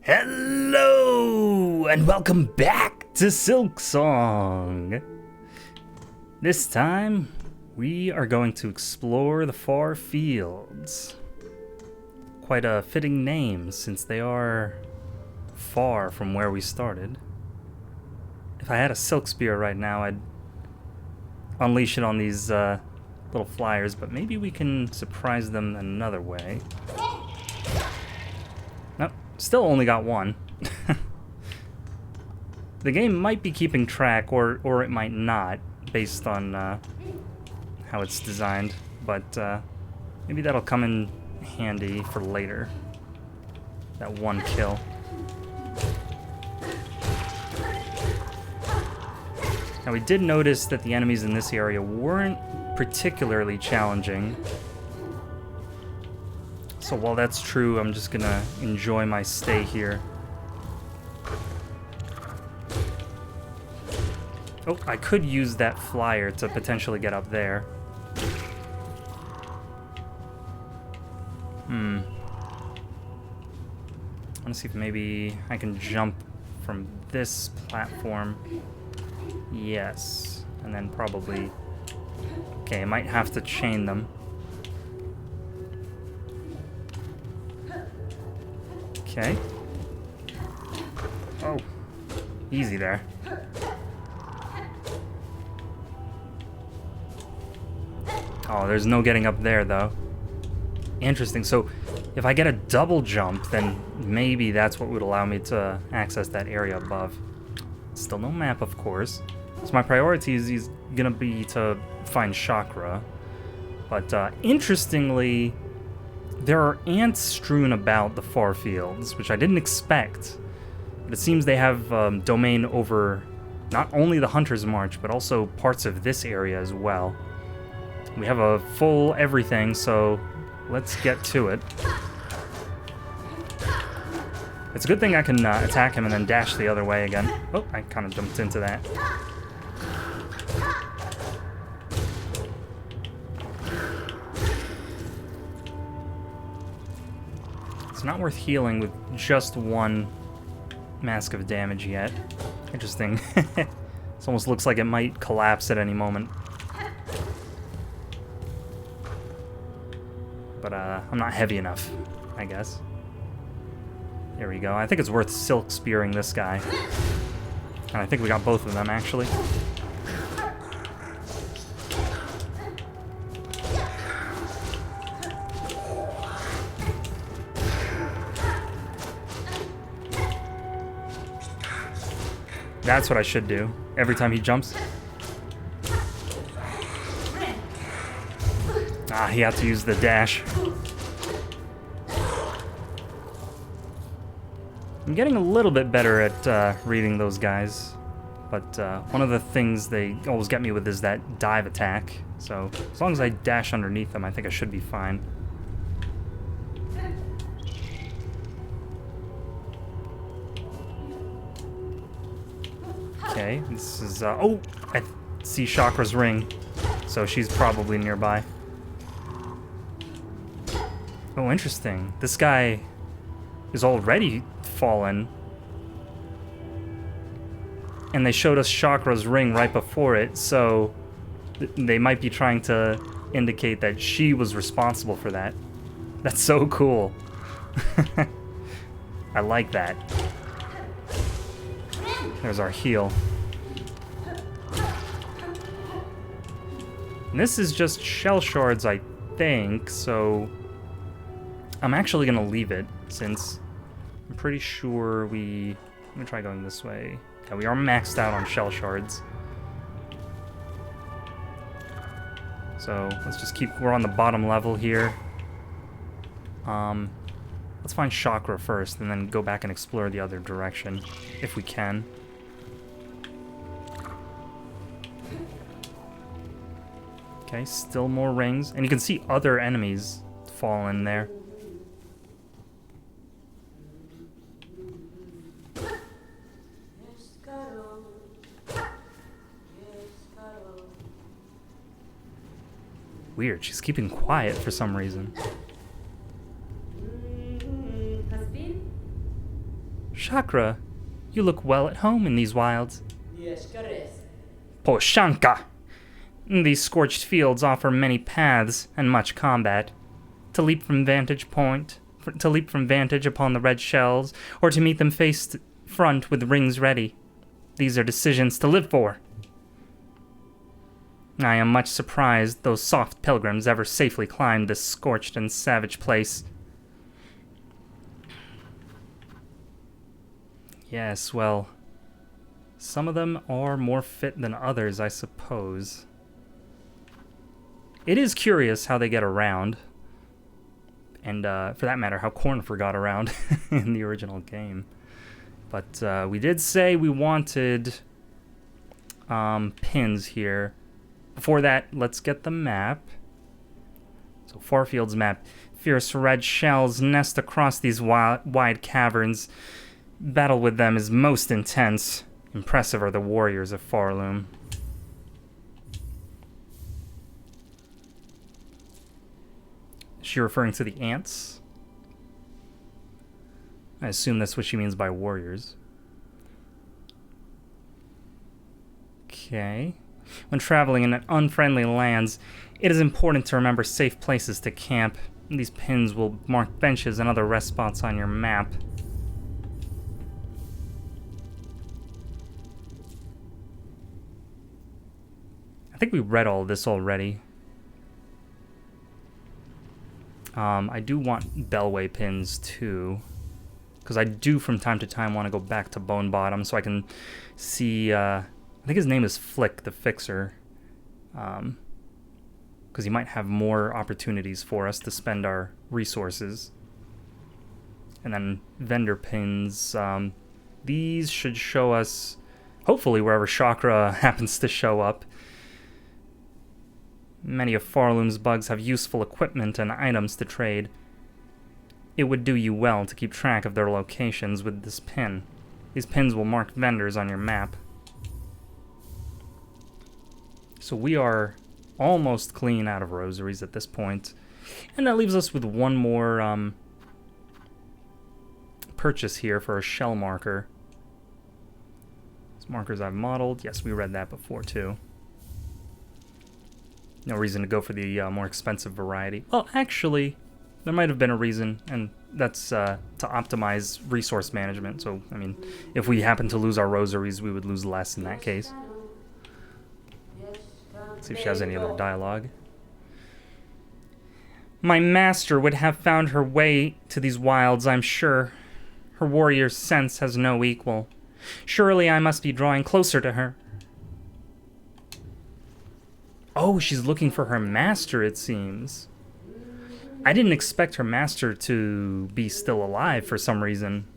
Hello and welcome back to Silksong. This time we are going to explore the far fields. Quite a fitting name since they are far from where we started. If I had a silk spear right now, I'd unleash it on these little flyers, but maybe we can surprise them another way. Nope, still only got one. The game might be keeping track, or it might not, based on how it's designed, but maybe that'll come in handy for later. That one kill. Now we did notice that the enemies in this area weren't particularly challenging. So while that's true, I'm just gonna enjoy my stay here. Oh, I could use that flyer to potentially get up there. I want to see if maybe I can jump from this platform. Yes. And then probably... Okay, I might have to chain them. Okay. Oh. Easy there. Oh, there's no getting up there, though. Interesting. So, if I get a double jump, then maybe that's what would allow me to access that area above. Still no map, of course. So my priority is gonna be to find chakra. But interestingly, there are ants strewn about the far fields, which I didn't expect. But it seems they have domain over not only the Hunter's March, but also parts of this area as well. We have a full everything, so let's get to it. It's a good thing I can attack him and then dash the other way again. Oh, I kind of jumped into that. It's not worth healing with just one mask of damage yet. Interesting. This almost looks like it might collapse at any moment. But I'm not heavy enough, I guess. There we go. I think it's worth silk spearing this guy. And I think we got both of them, actually. That's what I should do every time he jumps. Ah, he had to use the dash. I'm getting a little bit better at reading those guys, but one of the things they always get me with is that dive attack. So as long as I dash underneath them, I think I should be fine. Okay, this is... oh! I see Chakra's ring, so she's probably nearby. Oh, interesting. This guy is already fallen. And they showed us Chakra's ring right before it, so they might be trying to indicate that she was responsible for that. That's so cool. I like that. There's our heal. And this is just shell shards, I think, so I'm actually gonna leave it since I'm pretty sure I'm gonna try going this way. Yeah, we are maxed out on shell shards. So let's just we're on the bottom level here. Let's find chakra first and then go back and explore the other direction, if we can. Okay, still more rings. And you can see other enemies fall in there. Weird, she's keeping quiet for some reason. Chakra, you look well at home in these wilds. Poshanka! These scorched fields offer many paths and much combat. To leap from vantage upon the red shells, or to meet them face front with rings ready. These are decisions to live for. I am much surprised those soft pilgrims ever safely climbed this scorched and savage place. Yes, well, some of them are more fit than others, I suppose. It is curious how they get around. And for that matter, how Cornifer got around in the original game. But we did say we wanted pins here. Before that, let's get the map. So Farfield's map. Fierce red shells nest across these wide caverns. Battle with them is most intense. Impressive are the warriors of Farloom. Is she referring to the ants? I assume that's what she means by warriors. Okay. When traveling in unfriendly lands, it is important to remember safe places to camp. These pins will mark benches and other rest spots on your map. I think we read all of this already. I do want Bellway pins too, because I do from time to time want to go back to Bone Bottom so I can see, I think his name is Flick, the Fixer, because he might have more opportunities for us to spend our resources. And then vendor pins, these should show us, hopefully, wherever Chakra happens to show up. Many of Farloom's bugs have useful equipment and items to trade. It would do you well to keep track of their locations with this pin. These pins will mark vendors on your map. So we are almost clean out of rosaries at this point. And that leaves us with one more purchase here for a shell marker. These markers I've modeled. Yes, we read that before too. No reason to go for the more expensive variety. Well, actually, there might have been a reason, and that's to optimize resource management. So, I mean, if we happen to lose our rosaries, we would lose less in that case. Let's see if she has any other dialogue. My master would have found her way to these wilds, I'm sure. Her warrior's sense has no equal. Surely I must be drawing closer to her. Oh, she's looking for her master, it seems. I didn't expect her master to be still alive for some reason.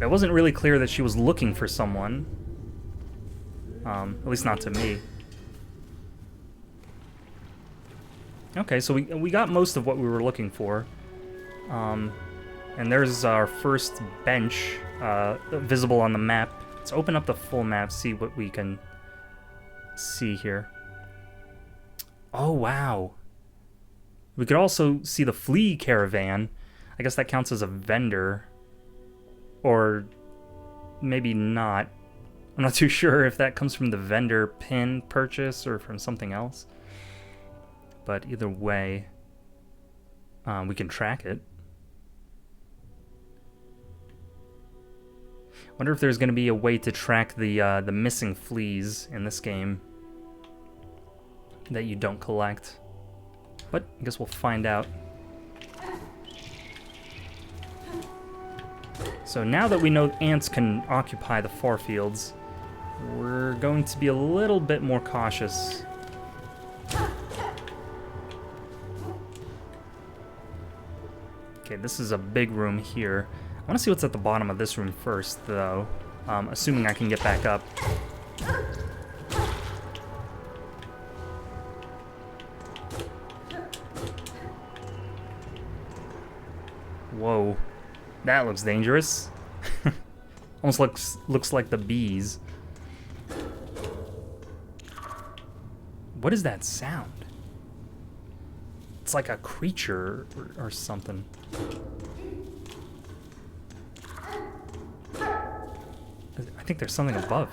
It wasn't really clear that she was looking for someone. At least not to me. Okay, so we got most of what we were looking for. And there's our first bench visible on the map. Let's open up the full map, see what we can see here. Oh, wow. We could also see the flea caravan. I guess that counts as a vendor. Or maybe not. I'm not too sure if that comes from the vendor pin purchase or from something else. But either way, we can track it. Wonder if there's going to be a way to track the missing fleas in this game that you don't collect. But I guess we'll find out. So now that we know ants can occupy the Farfields, we're going to be a little bit more cautious. Okay, this is a big room here. I want to see what's at the bottom of this room first, though, assuming I can get back up. Whoa, that looks dangerous. Almost looks like the bees. What is that sound? It's like a creature or something. I think there's something above.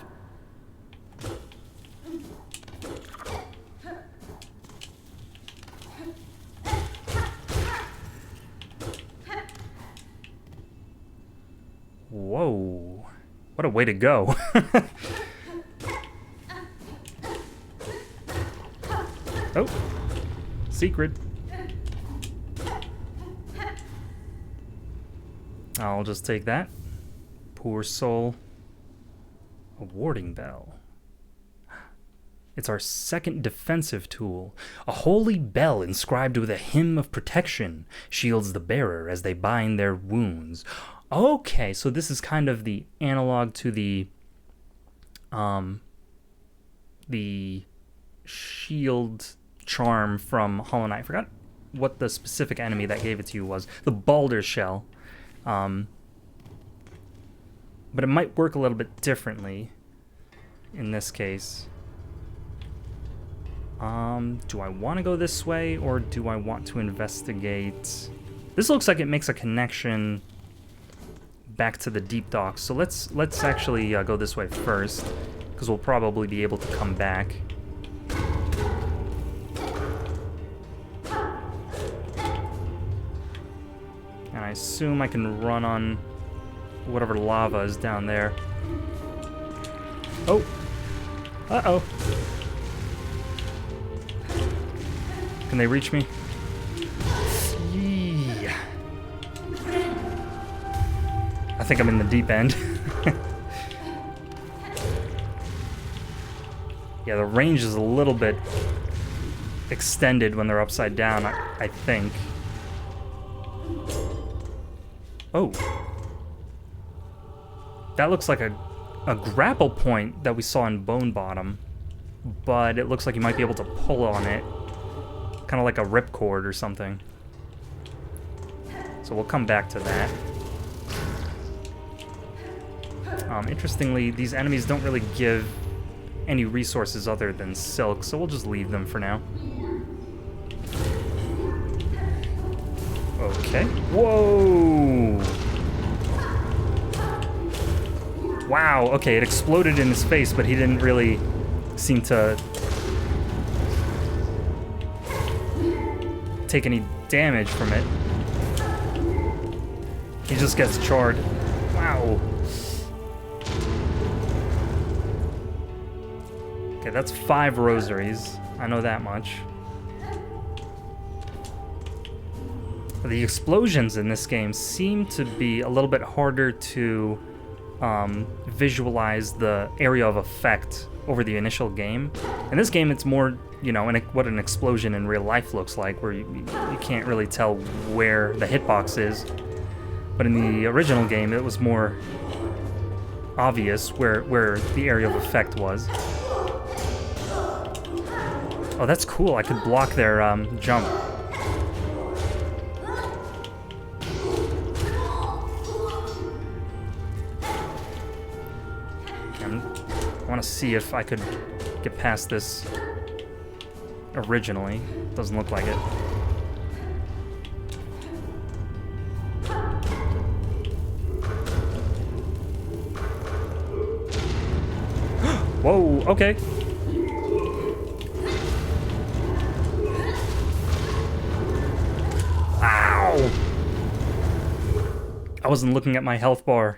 Whoa. What a way to go. Oh. Secret. I'll just take that. Poor soul. A warding bell. It's our second defensive tool. A holy bell inscribed with a hymn of protection shields the bearer as they bind their wounds. Okay, so this is kind of the analog to the shield charm from Hollow Knight. I forgot what the specific enemy that gave it to you was. The Balder shell. But it might work a little bit differently in this case. Do I want to go this way, or do I want to investigate? This looks like it makes a connection back to the deep docks. So let's actually go this way first, because we'll probably be able to come back. And I assume I can run on whatever lava is down there. Oh! Uh-oh! Can they reach me? Yeah. I think I'm in the deep end. Yeah, the range is a little bit extended when they're upside down, I think. Oh. That looks like a grapple point that we saw in Bone Bottom, but it looks like you might be able to pull on it. Kind of like a ripcord or something. So we'll come back to that. Interestingly, these enemies don't really give any resources other than silk, so we'll just leave them for now. Okay. Whoa! Wow, okay, it exploded in his face, but he didn't really seem to take any damage from it. He just gets charred. Wow. Okay, that's 5 rosaries. I know that much. The explosions in this game seem to be a little bit harder to visualize the area of effect over the initial game. In this game, it's more, you know, what an explosion in real life looks like, where you can't really tell where the hitbox is. But in the original game, it was more obvious where the area of effect was. Oh, that's cool. I could block their jump. I want to see if I could get past this originally. Doesn't look like it. Whoa, okay. Ow! I wasn't looking at my health bar.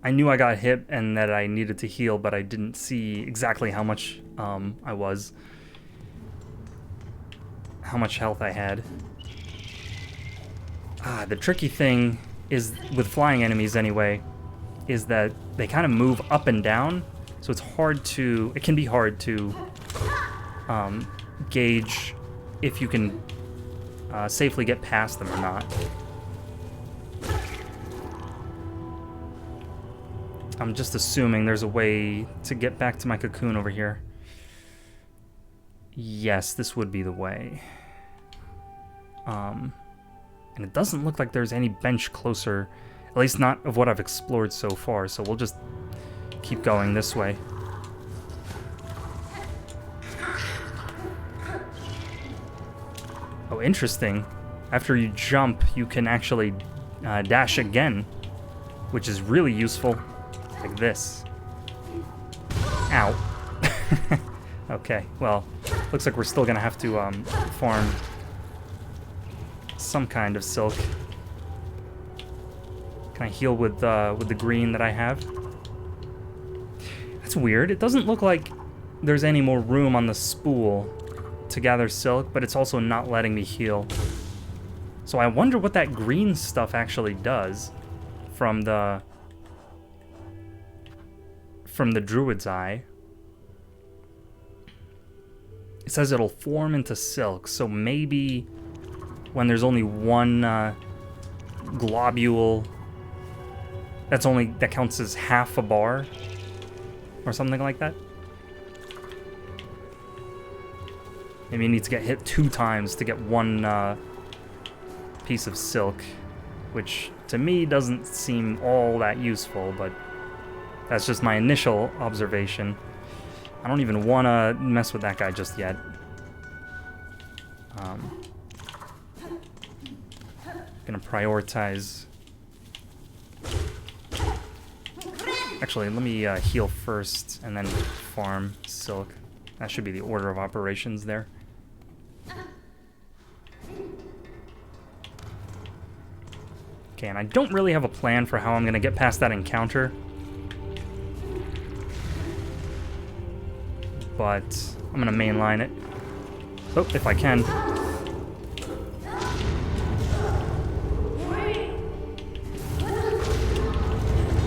I knew I got hit and that I needed to heal, but I didn't see exactly how much how much health I had. The tricky thing is with flying enemies anyway, is that they kind of move up and down, so it can be hard to gauge if you can safely get past them or not. I'm just assuming there's a way to get back to my cocoon over here. Yes, this would be the way. And it doesn't look like there's any bench closer, at least not of what I've explored so far, so we'll just keep going this way. Oh, interesting. After you jump, you can actually dash again, which is really useful. Like this. Ow. Okay, well, looks like we're still gonna have to farm some kind of silk. Can I heal with the green that I have? That's weird. It doesn't look like there's any more room on the spool to gather silk, but it's also not letting me heal. So I wonder what that green stuff actually does from the druid's eye. It says it'll form into silk, so maybe when there's only one globule that counts as half a bar or something like that. Maybe you need to get hit 2 times to get one piece of silk, which to me doesn't seem all that useful, but that's just my initial observation. I don't even want to mess with that guy just yet. Gonna prioritize. Actually, let me heal first and then farm silk. That should be the order of operations there. Okay, and I don't really have a plan for how I'm gonna get past that encounter. But I'm gonna mainline it. Oh, if I can.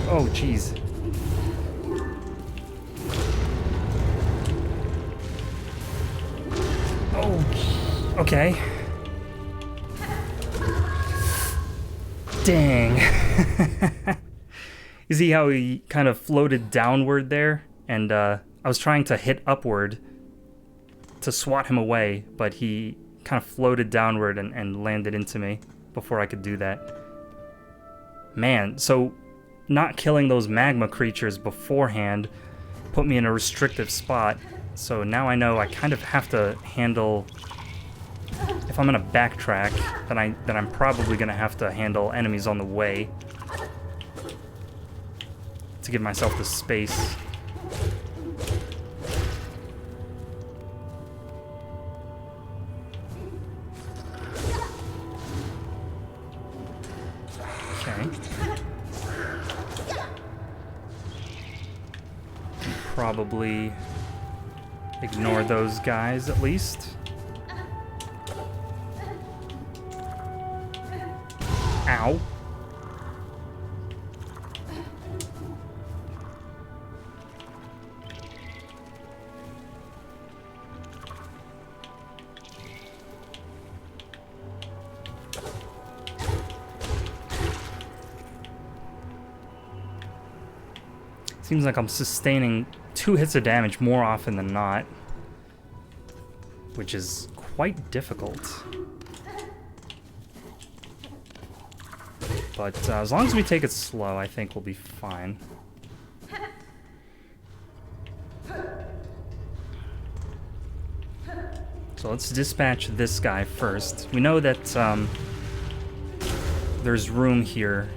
Oh, jeez. Oh, okay. Dang. You see how he kind of floated downward there? And I was trying to hit upward to swat him away, but he kind of floated downward and landed into me before I could do that. Man, so not killing those magma creatures beforehand put me in a restrictive spot. So now I know I kind of have to handle... If I'm gonna backtrack, then I'm probably gonna have to handle enemies on the way to give myself the space. Okay. Probably ignore those guys at least. Ow. Seems like I'm sustaining 2 hits of damage more often than not, which is quite difficult. But as long as we take it slow, I think we'll be fine. So let's dispatch this guy first. We know that there's room here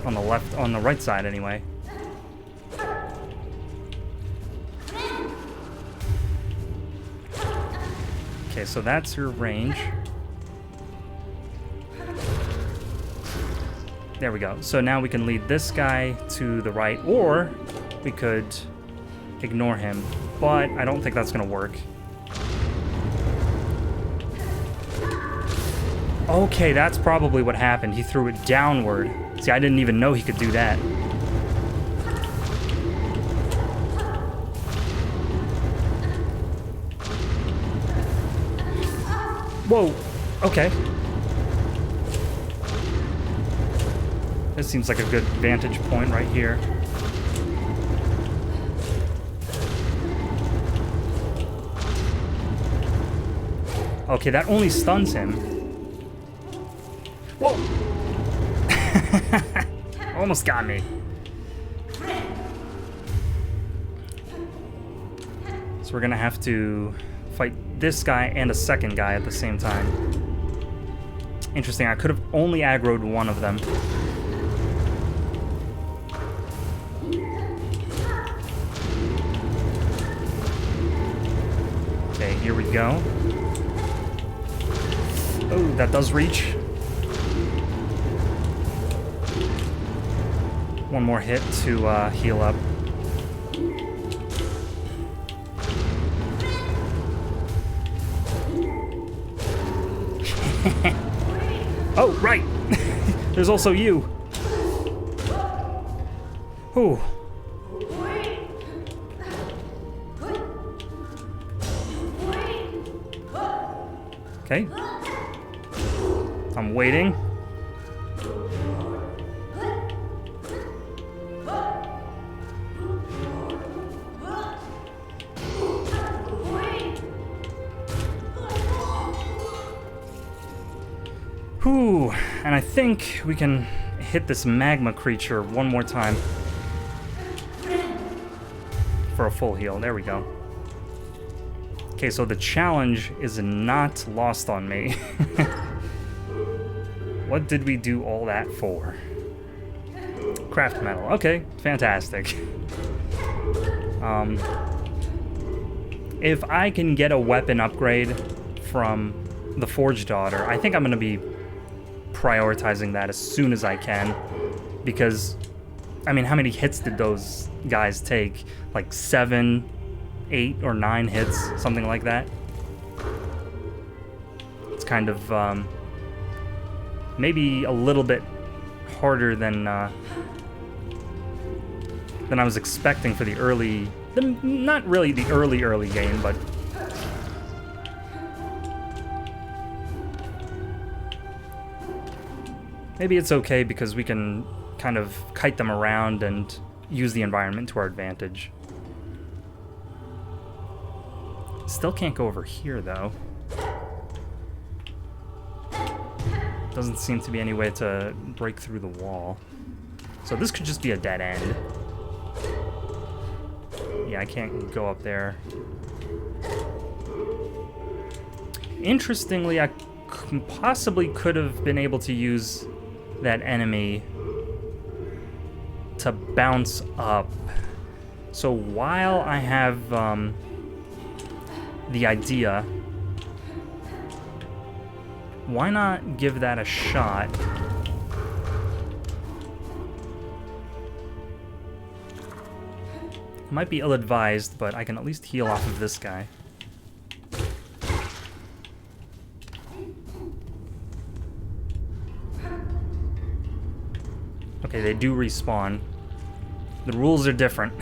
on the right side anyway. Okay, so that's your range. There we go. So now we can lead this guy to the right, or we could ignore him, but I don't think that's gonna work. Okay, that's probably what happened. He threw it downward. See, I didn't even know he could do that. Whoa, okay. This seems like a good vantage point right here. Okay, that only stuns him. Whoa! Almost got me. So we're gonna have to fight this guy and a second guy at the same time. Interesting, I could have only aggroed one of them. Okay, here we go. Oh, that does reach. One more hit to heal up. Oh, right! There's also you. Whew. Okay. I'm waiting. Whew, and I think we can hit this magma creature one more time for a full heal. There we go. Okay, so the challenge is not lost on me. What did we do all that for? Craft metal. Okay, fantastic. If I can get a weapon upgrade from the Forge Daughter, I think I'm going to be prioritizing that as soon as I can, because I mean, how many hits did those guys take? Like 7, 8, or 9 hits, something like that. It's kind of maybe a little bit harder than I was expecting for the early, not really the early game, but maybe it's okay because we can kind of kite them around and use the environment to our advantage. Still can't go over here, though. Doesn't seem to be any way to break through the wall. So this could just be a dead end. Yeah, I can't go up there. Interestingly, I possibly could have been able to use that enemy to bounce up. So while I have the idea, why not give that a shot? It might be ill-advised, but I can at least heal off of this guy. Okay, they do respawn. The rules are different.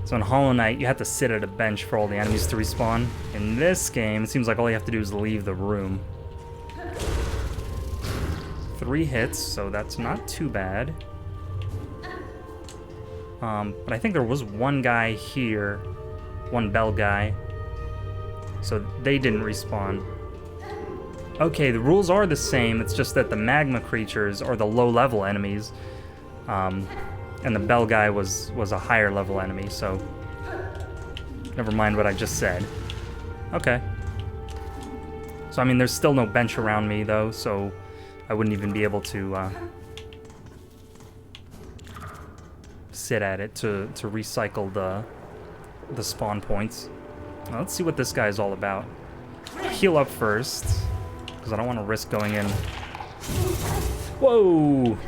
So in Hollow Knight, you have to sit at a bench for all the enemies to respawn. In this game, it seems like all you have to do is leave the room. 3 hits, so that's not too bad. But I think there was one guy here, one bell guy. So they didn't respawn. Okay, the rules are the same, it's just that the magma creatures are the low-level enemies, and the bell guy was a higher-level enemy, so never mind what I just said. Okay. So, I mean, there's still no bench around me, though, so I wouldn't even be able to sit at it to recycle the spawn points. Now, let's see what this guy is all about. Heal up first, because I don't want to risk going in. Whoa!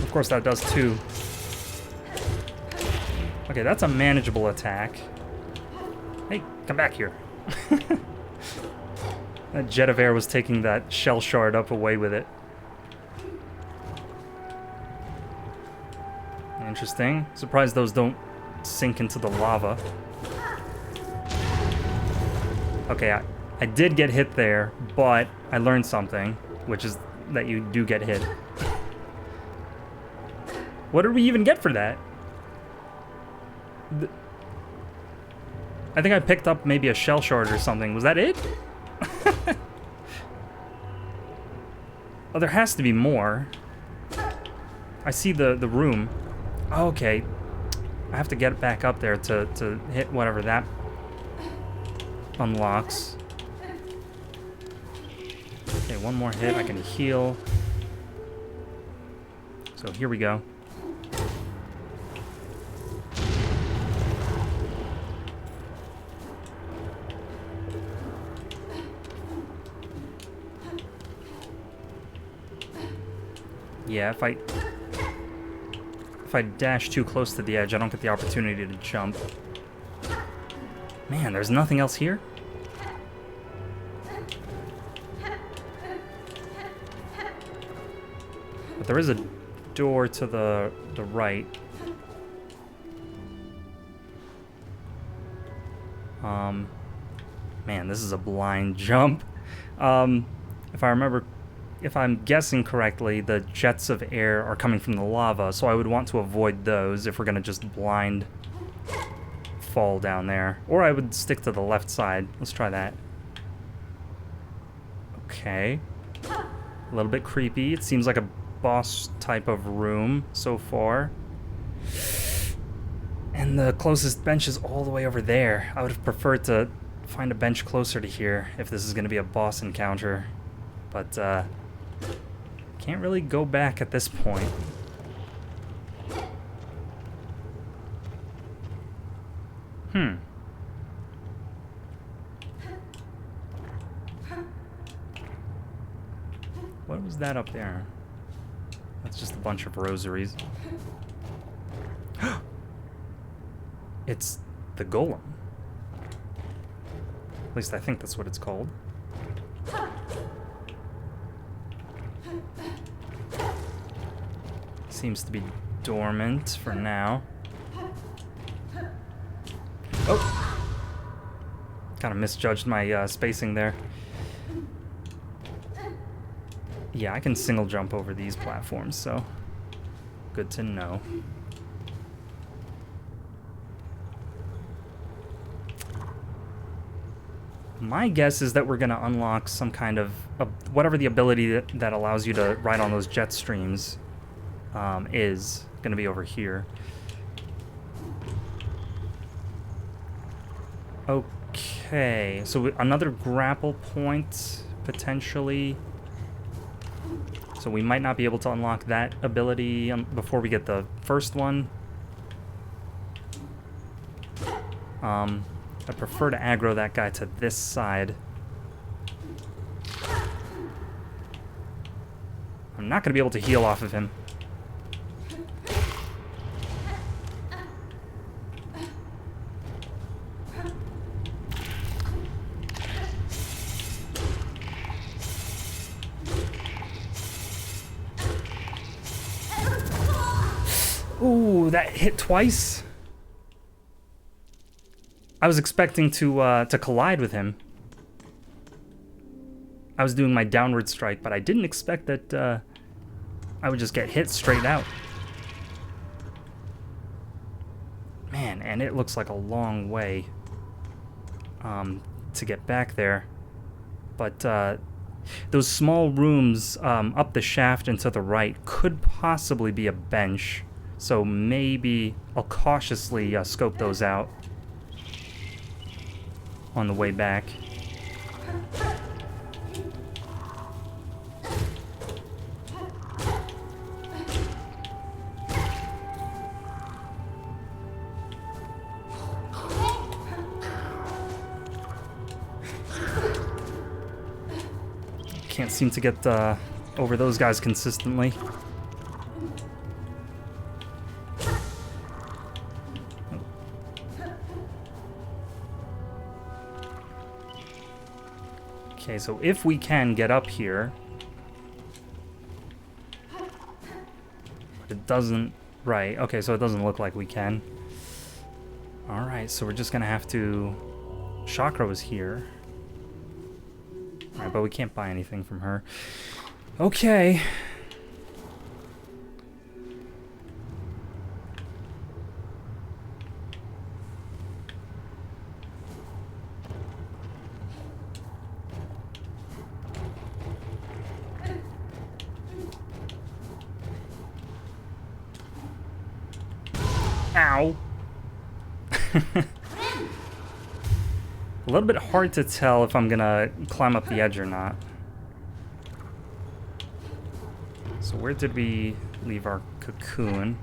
Of course that does too. Okay, that's a manageable attack. Hey, come back here. That jet of air was taking that shell shard up away with it. Interesting. Surprised those don't sink into the lava. Okay, I did get hit there, but I learned something, which is that you do get hit. What did we even get for that? I think I picked up maybe a shell shard or something. Was that it? Oh, there has to be more. I see the room. Oh, okay. I have to get back up there to hit whatever that unlocks. Okay, one more hit. I can heal. So here we go. Yeah, if I dash too close to the edge, I don't get the opportunity to jump. Man, there's nothing else here? But there is a door to the right. Man, this is a blind jump. If I'm guessing correctly, the jets of air are coming from the lava, so I would want to avoid those if we're gonna just blind fall down there. Or I would stick to the left side. Let's try that. Okay. A little bit creepy. It seems like a boss type of room so far. And the closest bench is all the way over there. I would have preferred to find a bench closer to here if this is gonna be a boss encounter. But, can't really go back at this point. What was that up there? That's just a bunch of rosaries. It's the golem. At least I think that's what it's called. Seems to be dormant for now. Oh! Kind of misjudged my spacing there. Yeah, I can single jump over these platforms, so good to know. My guess is that we're going to unlock some kind of whatever the ability that allows you to ride on those jet streams is going to be over here. Okay, so another grapple point, potentially. So we might not be able to unlock that ability before we get the first one. I prefer to aggro that guy to this side. I'm not going to be able to heal off of him. Ooh, that hit twice. I was expecting to collide with him. I was doing my downward strike, but I didn't expect that I would just get hit straight out. Man, and it looks like a long way to get back there. But those small rooms up the shaft and to the right could possibly be a bench. So maybe I'll cautiously scope those out on the way back. Can't seem to get over those guys consistently. Okay, so if we can get up here, but it doesn't, right, okay, so it doesn't look like we can. Alright, so we're just gonna have to, Chakra was here. Alright, but we can't buy anything from her. Okay. Ow. A little bit hard to tell if I'm gonna climb up the edge or not. So where did we leave our cocoon?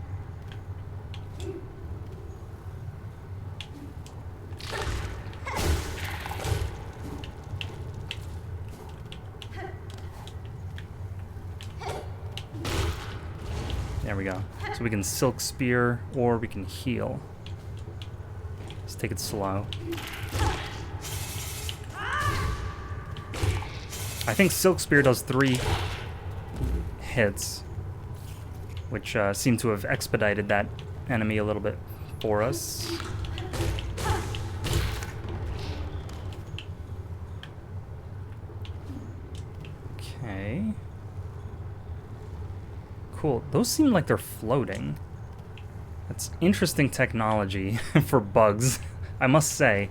There we go. So we can silk spear or we can heal. Let's take it slow. I think silk spear does 3 hits, which seem to have expedited that enemy a little bit for us. Okay. Cool. Those seem like they're floating. That's interesting technology for bugs, I must say.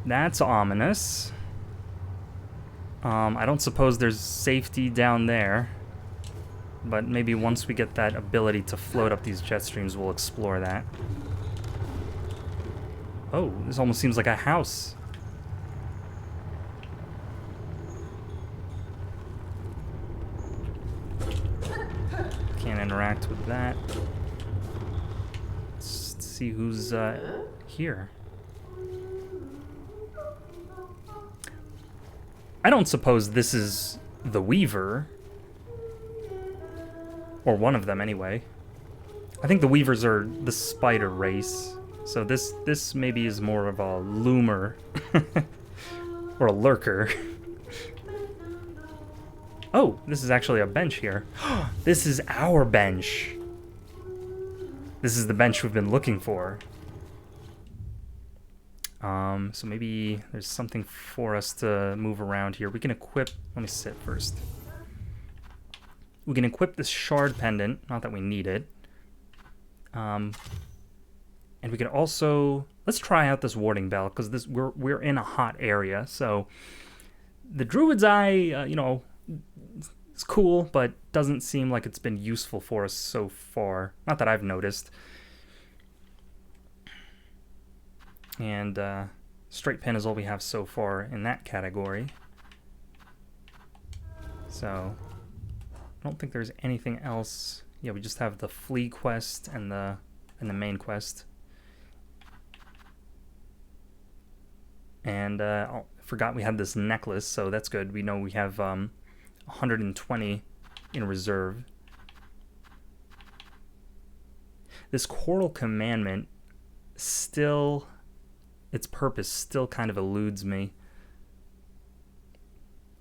That's ominous. I don't suppose there's safety down there, but maybe once we get that ability to float up these jet streams, we'll explore that. Oh, this almost seems like a house. Can't interact with that. Let's see who's here. I don't suppose this is the Weaver. Or one of them, anyway. I think the Weavers are the spider race. So this maybe is more of a loomer. Or a lurker. Oh, this is actually a bench here. This is our bench. This is the bench we've been looking for. So maybe there's something for us to move around here. We can equip... Let me sit first. We can equip this shard pendant. Not that we need it. And we can also... Let's try out this warding bell, because we're in a hot area. So the Druid's Eye, you know... It's cool, but doesn't seem like it's been useful for us so far. Not that I've noticed. And straight pin is all we have so far in that category. So I don't think there's anything else. Yeah, we just have the flea quest and the main quest. And I forgot we had this necklace, so that's good. We know we have 120 in reserve. This Choral Commandment still, its purpose still kind of eludes me.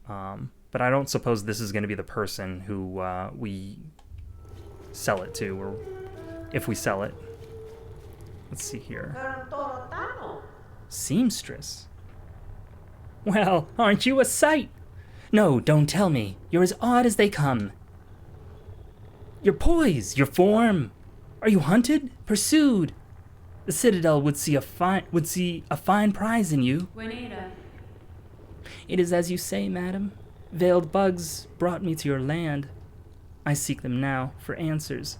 But I don't suppose this is going to be the person who we sell it to, or if we sell it. Let's see here. Seamstress. Well, aren't you a sight? No, don't tell me. You're as odd as they come. Your poise, your form. Are you hunted? Pursued? The Citadel would see a fine prize in you. Juanita. It is as you say, madam. Veiled bugs brought me to your land. I seek them now for answers.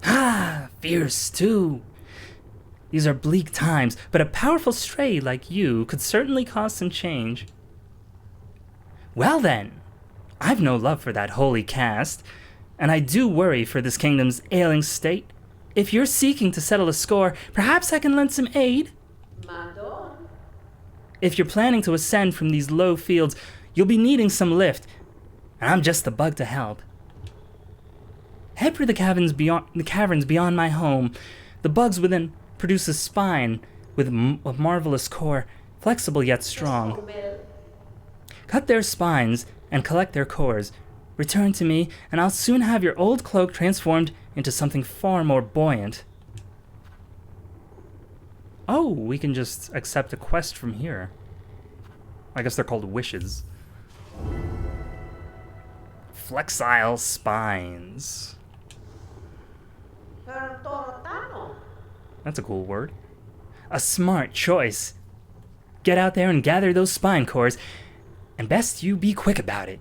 Ah, fierce too. These are bleak times, but a powerful stray like you could certainly cause some change. Well then, I've no love for that holy caste, and I do worry for this kingdom's ailing state. If you're seeking to settle a score, perhaps I can lend some aid? If you're planning to ascend from these low fields, you'll be needing some lift, and I'm just the bug to help. Head for the caverns beyond my home. The bugs within produce a spine with a marvelous core, flexible yet strong. Cut their spines and collect their cores. Return to me, and I'll soon have your old cloak transformed into something far more buoyant. Oh, we can just accept a quest from here. I guess they're called wishes. Flexile spines. That's a cool word. A smart choice. Get out there and gather those spine cores, and best you be quick about it.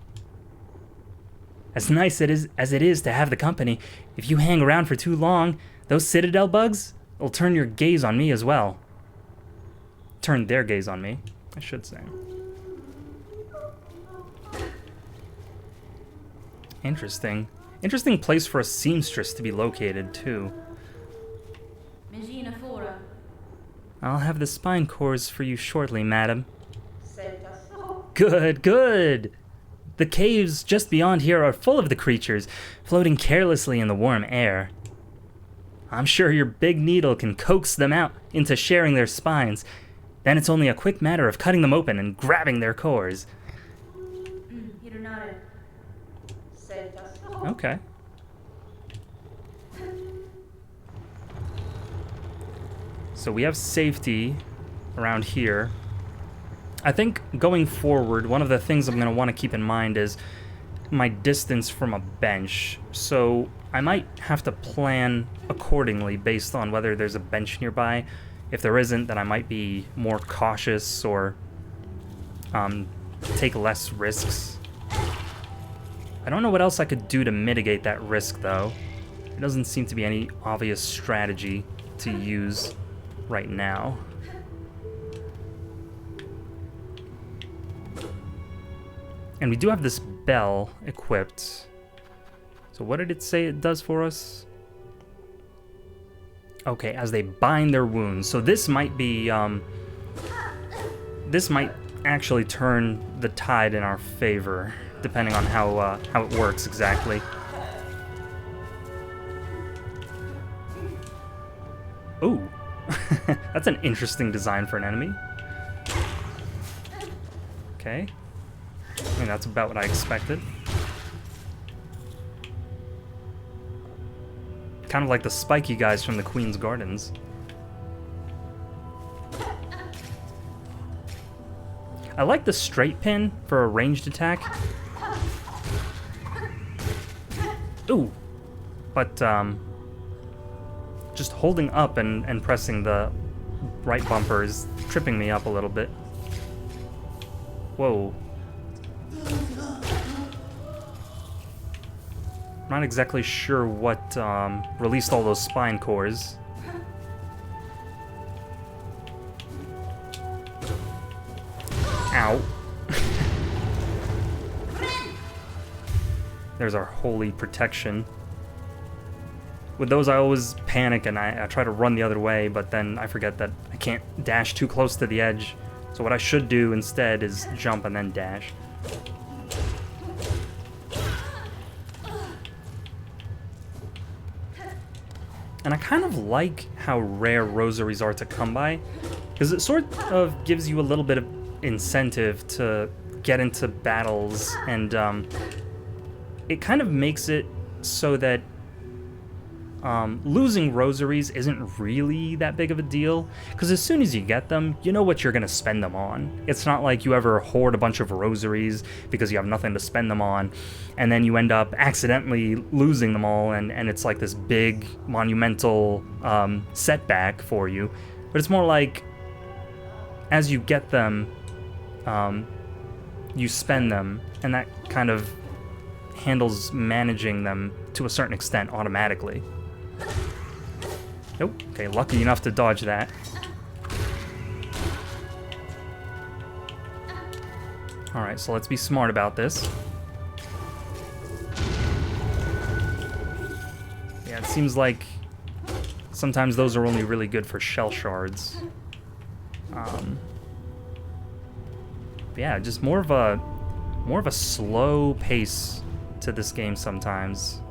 As nice as it is to have the company, if you hang around for too long, those citadel bugs will turn your gaze on me as well. Turn their gaze on me, I should say. Interesting. Interesting place for a seamstress to be located, too. I'll have the spine cores for you shortly, madam. Good, good! The caves just beyond here are full of the creatures, floating carelessly in the warm air. I'm sure your big needle can coax them out into sharing their spines. Then it's only a quick matter of cutting them open and grabbing their cores. Okay. So we have safety around here. I think going forward, one of the things I'm going to want to keep in mind is my distance from a bench. So I might have to plan accordingly based on whether there's a bench nearby. If there isn't, then I might be more cautious or take less risks. I don't know what else I could do to mitigate that risk, though. There doesn't seem to be any obvious strategy to use right now. And we do have this bell equipped. So what did it say it does for us? Okay, as they bind their wounds. So this might be, this might actually turn the tide in our favor, depending on how it works exactly. Ooh, that's an interesting design for an enemy. Okay. I mean, that's about what I expected. Kind of like the spiky guys from the Queen's Gardens. I like the straight pin for a ranged attack. Ooh. But, just holding up and pressing the right bumper is tripping me up a little bit. Whoa. Not exactly sure what released all those spine cores. Ow. There's our holy protection. With those, I always panic and I try to run the other way, but then I forget that I can't dash too close to the edge. So what I should do instead is jump and then dash. And I kind of like how rare rosaries are to come by, because it sort of gives you a little bit of incentive to get into battles, and it kind of makes it so that losing rosaries isn't really that big of a deal, because as soon as you get them, you know what you're going to spend them on. It's not like you ever hoard a bunch of rosaries because you have nothing to spend them on, and then you end up accidentally losing them all, and it's like this big, monumental setback for you. But it's more like, as you get them, you spend them, and that kind of handles managing them to a certain extent automatically. Nope. Okay, lucky enough to dodge that. Alright, so let's be smart about this. Yeah, it seems like sometimes those are only really good for shell shards. Yeah, just more of a slow pace to this game sometimes,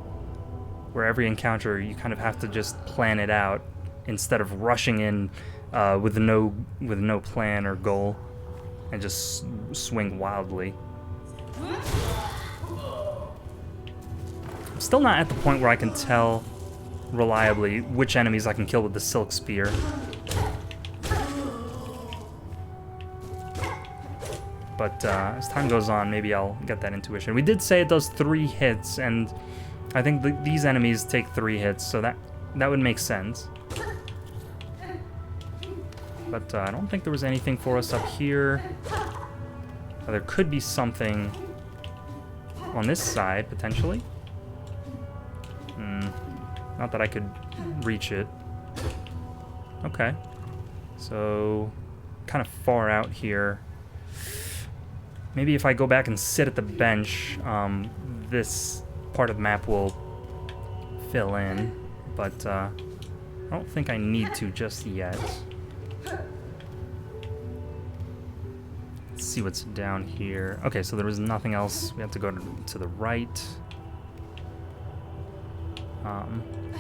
where every encounter you kind of have to just plan it out instead of rushing in with no plan or goal and just swing wildly. I'm still not at the point where I can tell reliably which enemies I can kill with the Silk Spear. But as time goes on, maybe I'll get that intuition. We did say it does 3 hits, and I think these enemies take 3 hits, so that would make sense. But I don't think there was anything for us up here. There could be something on this side, potentially. Not that I could reach it. Okay. So, kind of far out here. Maybe if I go back and sit at the bench, this part of the map will fill in. But I don't think I need to just yet. Let's see what's down here. Okay, so there was nothing else. We have to go to the right.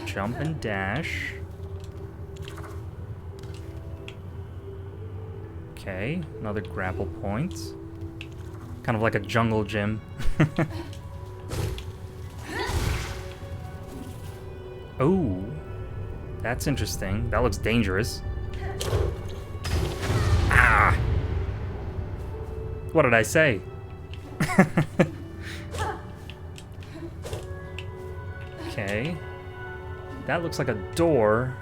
Jump and dash. Okay, another grapple point. Kind of like a jungle gym. Oh, that's interesting. That looks dangerous. Ah! What did I say? Okay. That looks like a door.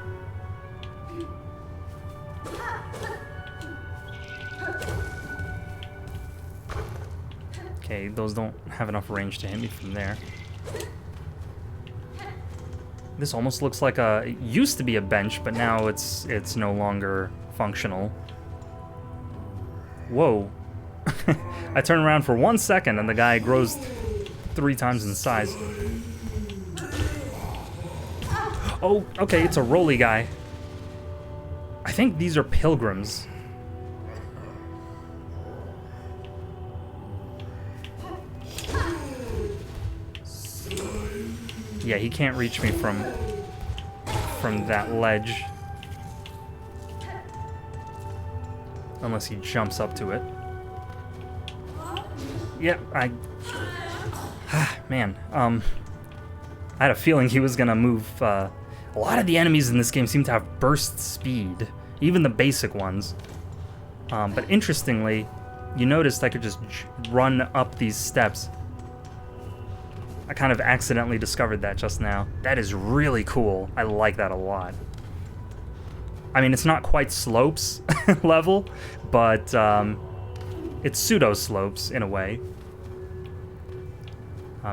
Okay, those don't have enough range to hit me from there. This almost looks like it used to be a bench, but now it's no longer functional. Whoa. I turn around for 1 second and the guy grows 3 times in size. Oh, okay, it's a roly guy. I think these are pilgrims. Yeah, he can't reach me from that ledge. Unless he jumps up to it. Yeah, man, I had a feeling he was gonna move. A lot of the enemies in this game seem to have burst speed, even the basic ones. But interestingly, you noticed I could just run up these steps. I kind of accidentally discovered that just now. That is really cool. I like that a lot. I mean, it's not quite slopes level, but it's pseudo slopes in a way.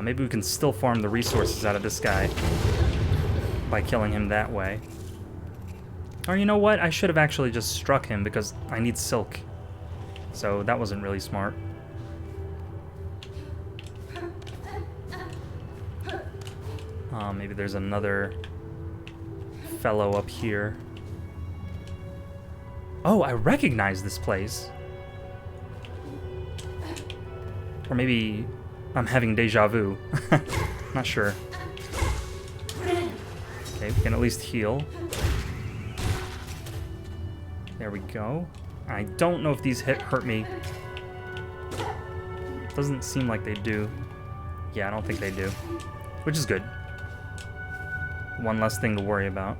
Maybe we can still farm the resources out of this guy by killing him that way. Or you know what? I should have actually just struck him because I need silk. So that wasn't really smart. Maybe there's another fellow up here. Oh, I recognize this place. Or maybe I'm having deja vu. Not sure. Okay, we can at least heal. There we go. I don't know if these hurt me. Doesn't seem like they do. Yeah, I don't think they do. Which is good. One less thing to worry about.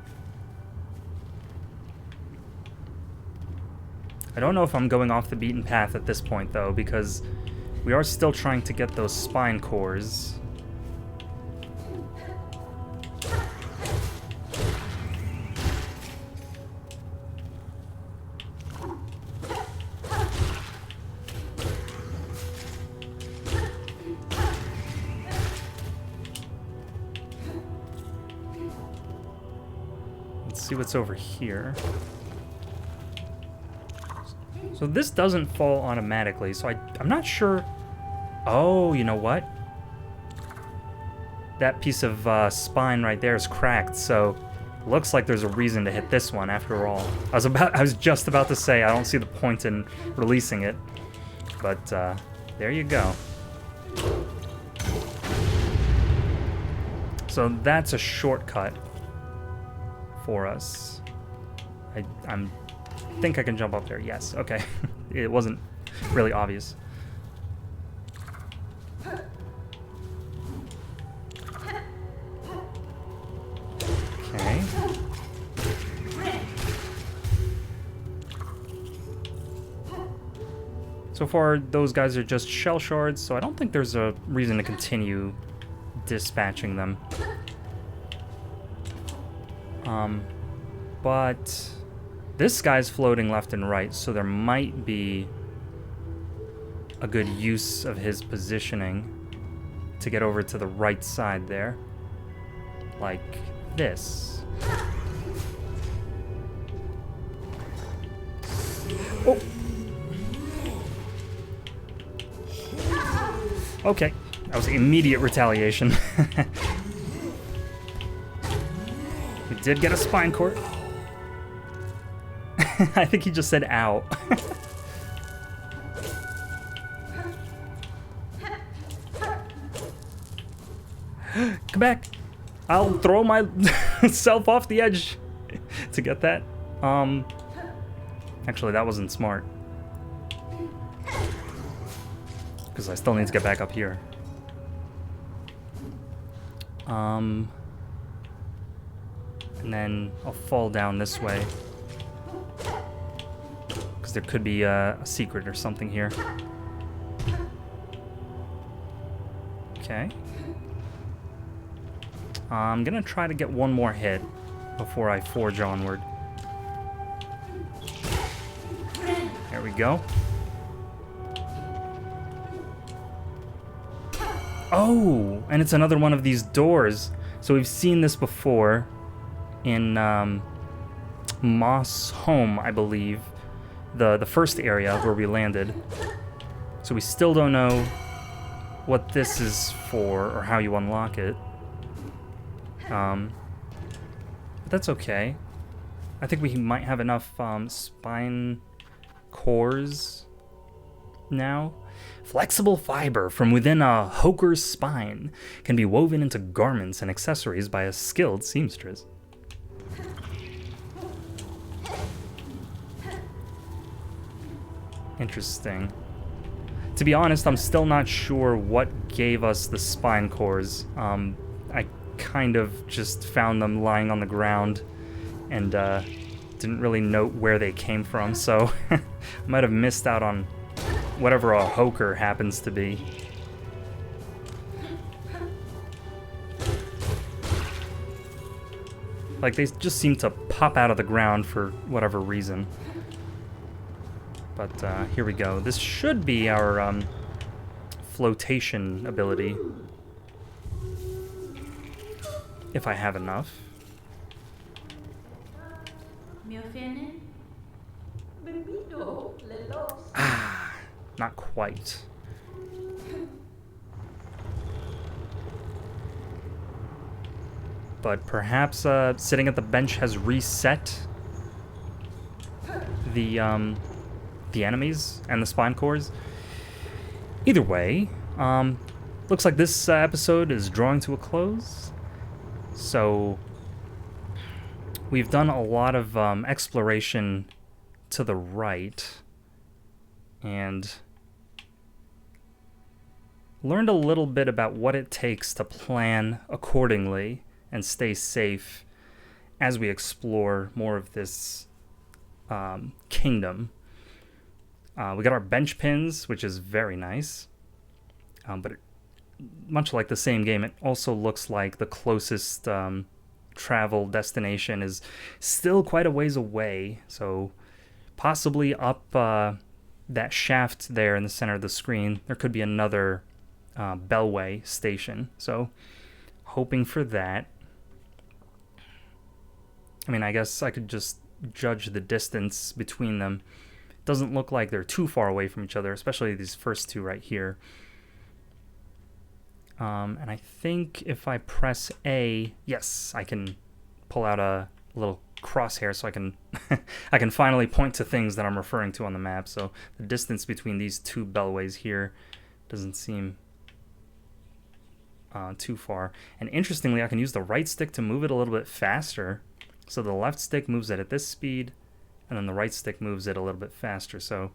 I don't know if I'm going off the beaten path at this point, though, because we are still trying to get those spine cores. See what's over here. So this doesn't fall automatically, so I'm not sure. Oh, you know what? That piece of spine right there is cracked, so looks like there's a reason to hit this one after all. I was just about to say I don't see the point in releasing it, but there you go. So that's a shortcut for us. I think I can jump up there. Yes, okay. It wasn't really obvious. Okay. So far, those guys are just shell shards, so I don't think there's a reason to continue dispatching them. But this guy's floating left and right, so there might be a good use of his positioning. to get over to the right side there. Like this. Oh! Okay, that was immediate retaliation. We did get a spine cord. I think he just said ow. Come back. I'll throw myself off the edge to get that. Actually, that wasn't smart. Because I still need to get back up here. And then I'll fall down this way. Because there could be a secret or something here. Okay. I'm gonna try to get one more hit before I forge onward. There we go. Oh, and it's another one of these doors. So we've seen this before in Moss Home, I believe. The first area where we landed. So we still don't know what this is for or how you unlock it. But that's okay. I think we might have enough spine cores now. Flexible fiber from within a hoker's spine can be woven into garments and accessories by a skilled seamstress. Interesting. To be honest, I'm still not sure what gave us the spine cores. I kind of just found them lying on the ground and didn't really note where they came from, so I might have missed out on whatever a hoker happens to be. Like, they just seem to pop out of the ground for whatever reason. But here we go. This should be our flotation ability. If I have enough. Ah, not quite. But perhaps sitting at the bench has reset the enemies and the spine cores. Either way, looks like this episode is drawing to a close. So we've done a lot of exploration to the right and learned a little bit about what it takes to plan accordingly and stay safe as we explore more of this kingdom. We got our bench pins, which is very nice. But much like the same game, it also looks like the closest travel destination is still quite a ways away. So possibly up that shaft there in the center of the screen, there could be another Bellway station. So hoping for that. I mean, I guess I could just judge the distance between them. Doesn't look like they're too far away from each other, especially these first two right here. And I think if I press A, yes, I can pull out a little crosshair so I can I can finally point to things that I'm referring to on the map. So the distance between these two bellways here doesn't seem too far. And interestingly, I can use the right stick to move it a little bit faster. So the left stick moves it at this speed, and then the right stick moves it a little bit faster. So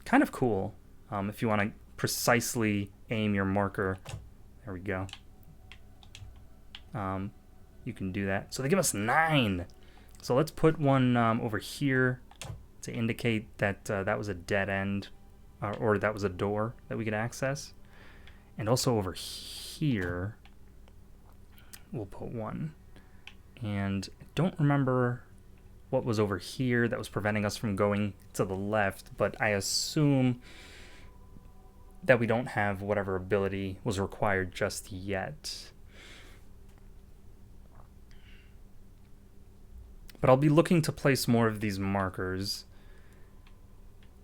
kind of cool if you want to precisely aim your marker. There we go. You can do that. So they give us 9. So let's put one over here to indicate that that was a dead end, or that was a door that we could access. And also over here, we'll put one. And I don't remember what was over here that was preventing us from going to the left, but I assume that we don't have whatever ability was required just yet. But I'll be looking to place more of these markers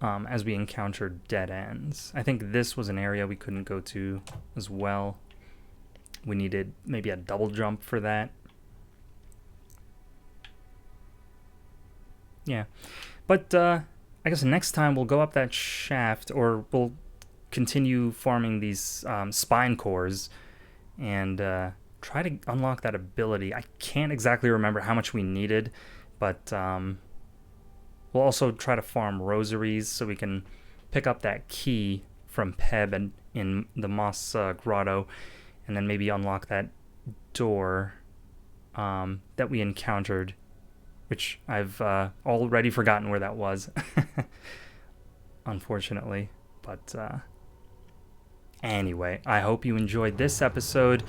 as we encounter dead ends. I think this was an area we couldn't go to as well. We needed maybe a double jump for that. Yeah. But I guess next time we'll go up that shaft, or we'll continue farming these spine cores and try to unlock that ability. I can't exactly remember how much we needed, but we'll also try to farm rosaries so we can pick up that key from Peb and in the Moss Grotto, and then maybe unlock that door that we encountered, which I've already forgotten where that was, unfortunately. But anyway, I hope you enjoyed this episode,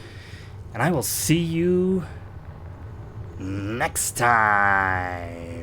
and I will see you next time.